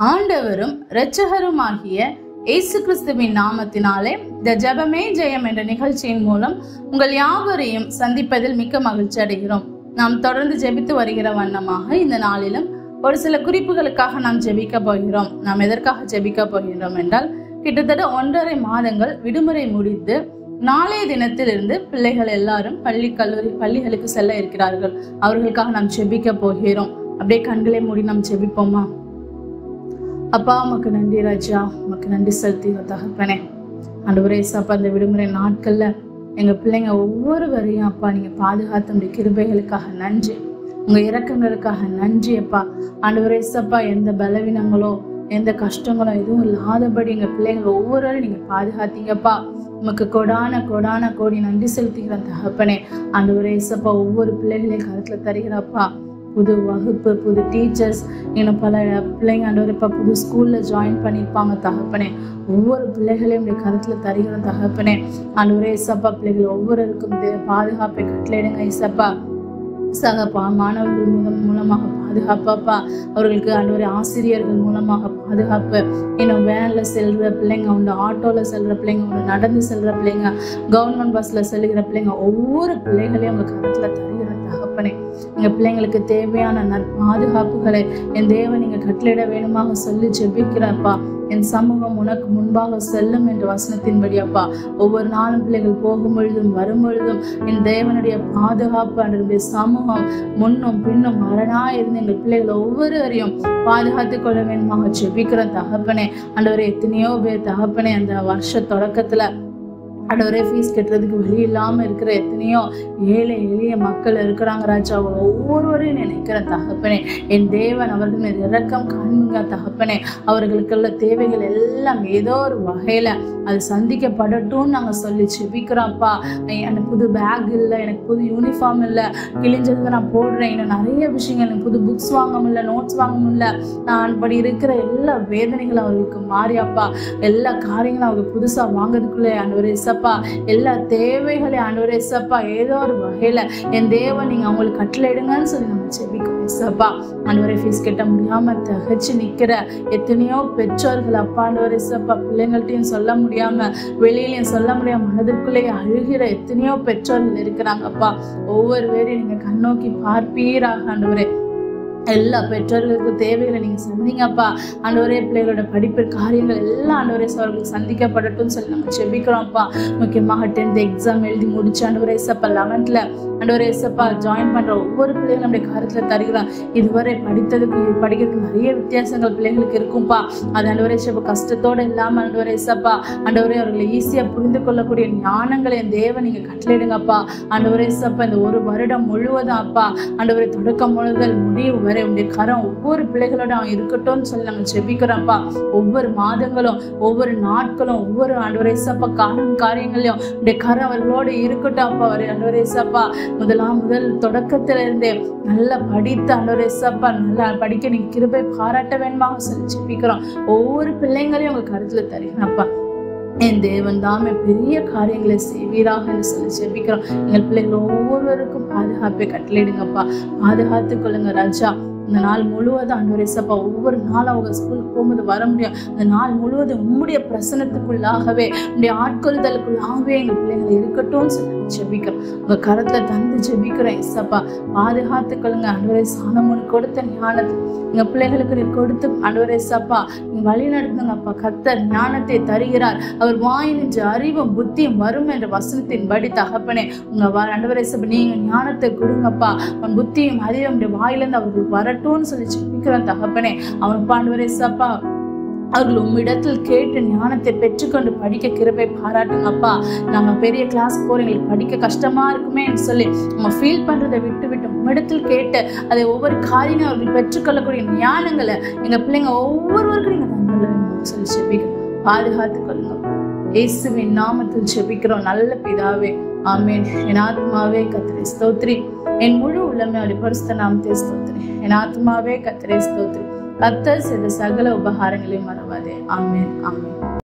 ஆண்டவரும் இரட்சகருமாகிய இயேசு கிறிஸ்துவின் நாமத்தினாலே இந்த ஜெபமே ஜெயம் என்ற நிகழ்ச்சியின் மூலம் உங்கள் யாவரையும் சந்திப்பதில் மிக்க மகிழ்ச்சி அடைகிறோம். நாம் தொடர்ந்து ஜெபித்து வருகிற வண்ணமாக இந்த நாளிலும் ஒரு சில குறிப்புகளுக்காக நாம் ஜெபிக்க போகிறோம். நாம் எதற்காக ஜெபிக்க போகிறோம் என்றால், கிட்டத்தட்ட 1.5 மாதங்கள் விடுமுறை முடித்து நாளைய தினத்திலிருந்து பிள்ளைகள் எல்லாரும் பள்ளிகளுக்கு செல்ல இருக்கிறார்கள். அவர்களுக்காக நாம் ஜெபிக்க போகிறோம். அப்படியே கண்களை மூடி நாம் ஜெபிப்போமா? அப்பா, உமக்கு நன்றி ராஜா, உமக்கு நன்றி செலுத்தி தகப்பனே. ஆண்டவரே அப்பா, அந்த விடுமுறை நாட்கள்ல எங்க பிள்ளைங்க ஒவ்வொருவரையும் அப்பா நீங்க பாதுகாத்த உடைய கிருபைகளுக்காக நன்றி, உங்க இரக்கங்களுக்காக நன்றி அப்பா. ஆண்டவரே அப்பா, எந்த பலவீனங்களோ எந்த கஷ்டங்களோ எதுவும் இல்லாதபடி எங்க பிள்ளைங்க ஒவ்வொருவரையும் நீங்க பாதுகாத்தீங்கப்பா. உமக்கு கோடான கோடி நன்றி செலுத்திக்கிறேன் தகப்பனே. ஆண்டவரே அப்பா, ஒவ்வொரு பிள்ளைகளையும் கருத்துல தருகிறப்பா. புது வகுப்பு, புது டீச்சர்ஸ், இன்னும் பல பிள்ளைங்க ஆண்டவரப்பா புது ஸ்கூல்ல ஜாயின் பண்ணியிருப்பாங்க தகப்பனே. ஒவ்வொரு பிள்ளைகளையும் உடைய கருத்துல தருகிற தகப்பனே. ஆண்டவரே ஏசப்பா, பிள்ளைகள் ஒவ்வொருவருக்கும் பாதுகாப்பை கட்டளையிடுங்க ஏசப்பா. மாணவர்கள் மூலமாக பாதுகாப்பாப்பா, அவர்களுக்கு ஆண்டவரே ஆசிரியர்கள் மூலமாக பாதுகாப்பு. இன்னும் வேன்ல செல்ற பிள்ளைங்க உண்டு, ஆட்டோல செல்ற பிள்ளைங்க உண்டு, நடந்து செல்ற பிள்ளைங்க, கவர்மெண்ட் பஸ்ல செல்கிற பிள்ளைங்க, ஒவ்வொரு பிள்ளைகளையும் உங்க கருத்துல தருகிற தகப்பனே. எங்க பிள்ளைங்களுக்கு தேவையான பாதுகாப்புகளை என் தேவன் நீங்க கட்டளையிட வேணுமாக சொல்லி ஜெபிக்கிறப்பா. என் சமூகம் உனக்கு முன்பாக செல்லும் என்ற வசனத்தின்படி அப்பா, ஒவ்வொரு நாளும் பிள்ளைகள் போகும் பொழுதும் வரும் பொழுதும் என் தேவனுடைய பாதுகாப்பு அன்றைய சமூகம் முன்னும் பின்னும் அரணா இருந்து எங்கள் பிள்ளைகளை ஒவ்வொருவரையும் பாதுகாத்துக் கொள்ள வேண்டுமாக ஜெபிக்கிற தகப்பனே. ஆண்டவரே, எத்தனையோ பேர் தகப்பனே அந்த வருஷ தொடக்கத்துல ஆண்டவரே ஃபீஸ் கட்டுறதுக்கு வழி இல்லாம இருக்கிற எத்தனையோ ஏழை எளிய மக்கள் இருக்கிறாங்க ராஜா. ஒவ்வொருவரையும் நினைக்கிற தகப்பனே. என் தேவன் அவர்கள் இரக்கம் காண்புங்க தகப்பனே. அவர்களுக்குள்ள தேவைகள் எல்லாம் ஏதோ ஒரு வகையில அது சந்திக்கப்படட்டும்னு நாங்க சொல்லி ஜெபிக்கிறோம்ப்பா. எனக்கு புது பேக் இல்லை, எனக்கு புது யூனிஃபார்ம் இல்லை, கிழிஞ்சதை நான் போடுறேன், இன்னும் நிறைய விஷயங்கள், எனக்கு புது புக்ஸ் வாங்க முடியல, நோட்ஸ் வாங்க முடியல, நான் அப்படி இருக்கிற எல்லா வேதனைகளும் அவர்களுக்கு மாறியாப்பா. எல்லா காரியங்களும் அவங்க புதுசா வாங்குறதுக்குள்ளே ஆண்டவரே ஏசப்பா, எல்லா தேவைகளையும் ஆண்டவரே ஏசப்பா ஏதோ ஒரு வகையில என் தேவன் நீங்க அவங்களுக்கு கட்டளையிடுங்கன்னு சொல்லி நம்ம ஜெபிக்கிறோம் ஏசப்பா. ஆண்டவரே, ஃபீஸ் கட்ட முடியாம தகச்சு நிக்கிற எத்தனையோ பெற்றோர்கள் அப்பா ஆண்டவரே ஏசப்பா, பிள்ளைங்கள்ட்டையும் சொல்ல முடியாம வெளியிலையும் சொல்ல முடியாம மனதிற்குள்ளேயே அழுகிற எத்தனையோ பெற்றோர்கள் இருக்கிறாங்கப்பா. ஒவ்வொரு பேரையும் நீங்க கண்ணோக்கி பார்ப்பீராக ஆண்டவரே. எல்லா பெற்றோர்களுக்கு தேவைகளை நீங்க சந்திங்கப்பா. ஆண்டவரே, பிள்ளைகளோட படிப்பு காரியங்கள் எல்லாம் ஆண்டவரே அவர்களுக்கு சந்திக்கப்படட்டும் சொல்லி நம்ம ஜெபிக்கிறோம்ப்பா. முக்கியமாக 10th எக்ஸாம் எழுதி முடிச்சு ஆண்டவரே ஏசப்பா 11th ஆண்டவரே ஏசப்பா ஜாயின் பண்ற ஒவ்வொரு பிள்ளைகளும் நம்முடைய கருத்துல தருகிறோம். இதுவரை படிக்கிறதுக்கு நிறைய வித்தியாசங்கள் பிள்ளைகளுக்கு இருக்கும்பா. அது ஆண்டவரே ஏசப்பா கஷ்டத்தோட இல்லாம ஆண்டவரே ஏசப்பா ஆண்டவரே அவர்களை ஈஸியா புரிந்து கொள்ளக்கூடிய ஞானங்களை என் தேவன் நீங்க கட்டளையிடுங்கப்பா. ஆண்டவரே ஏசப்பா இந்த ஒரு வருடம் முழுவதும் அப்பா ஆண்டவரே தொடக்கம் முதல் முடிவு உடைய கரம் ஒவ்வொரு பிள்ளைகளோட இருக்கட்டும் சொல்லி நாங்க ஜெபிக்கிறோம்ப்பா. ஒவ்வொரு மாதங்களும் ஒவ்வொரு நாட்களும் ஒவ்வொரு ஆண்டவரே ஏசப்பா காரியங்களையும் உடைய கரம் அவர்களோட இருக்கட்டும் அப்பா. ஆண்டவரே ஏசப்பா முதல் தொடக்கத்துல இருந்தே நல்லா படித்து ஆண்டவரே ஏசப்பா நல்லா படிக்க நீங்க கிருபை பாராட்ட வேண்டுமாக சொல்லி ஜெபிக்கிறோம். ஒவ்வொரு பிள்ளைங்களையும் உங்க கருத்துல தருகிறப்பா. என் தேவன் தாமே பெரிய காரியங்களை செய்வீராக என்று சொல்லி ஜெபிக்கிறோம். எங்கள் பிள்ளைகள் ஒவ்வொருவருக்கும் பாதுகாப்பை கட்டளையிடுங்கப்பா. பாதுகாத்துக் கொள்ளுங்க ராஜா. இந்த நாள் முழுவதும் ஆண்டவரே ஏசப்பா ஒவ்வொரு நாளும் அவங்க ஸ்கூலுக்கு போகும்போது வர முடியும். இந்த நாள் முழுவதும் உம்முடைய பிரசனத்துக்குள்ளாகவே உங்களுடைய ஆட்கொள்ளுதலுக்குள்ளாகவே எங்கள் பிள்ளைகள் இருக்கட்டும் சொல்லி ஜெபிக்கிறோம். உங்க கரத்துல தந்து ஜெபிக்கிறோம் ஏசப்பா. பாதுகாத்துக் கொள்ளுங்க ஆண்டவரே. சாலமோனுக்கு கொடுத்த ஞானத்தை எங்க பிள்ளைகளுக்கு நீ கொடுத்து ஆண்டவரே ஏசப்பா நீங்க வழி நடத்துங்கப்பா. கர்த்தர் ஞானத்தை தருகிறார், அவர் வாயினின்று அறிவும் புத்தியும் வரும் என்ற வசனத்தின்படி தகப்பனே உங்க ஆண்டவரே ஏசப்பா நீங்க ஞானத்தை கொடுங்கப்பா. அவன் புத்தியும் அறிவும் வாயிலிருந்து அவர்களுக்கு வரட்டும்னு சொல்லி ஜெபிக்கிறோம் தகப்பனே. அவன் ஆண்டவரே ஏசப்பா அவர்கள் உம்மிடத்தில் கேட்டு ஞானத்தை பெற்றுக்கொண்டு படிக்க கிருபை பாராட்டுங்கப்பா. நாங்க பெரிய கிளாஸ் போறோம், எங்களுக்கு படிக்க கஷ்டமா இருக்குமே சொல்லி நம்ம ஃபீல் பண்றதை விட்டு உம்மிடத்தில் கேட்டு அதை ஒவ்வொரு காரியங்களும் அவர்கள் பெற்றுக்கொள்ளக்கூடிய ஞானங்களை எங்க பிள்ளைங்க ஒவ்வொருவருக்கும் நீங்க தந்துள்ள சொல்லி ஜெபிக்கிறோம். பாதுகாத்துக் கொள்ளுங்க இயேசுவின் நாமத்தில் ஜெபிக்கிறோம் நல்ல பிதாவே, ஆமென். என் ஆத்மாவே கர்த்தரை ஸ்தோத்திரி, என் முழு உள்ளமே அவருடைய பரிசுத்த நாமத்தை ஸ்தோத்திரி. என் ஆத்மாவே கர்த்தரை ஸ்தோத்திரி, கர்த்தர் செய்த சகல உபகாரங்களையும் மறவாதே. ஆமென், ஆமென்.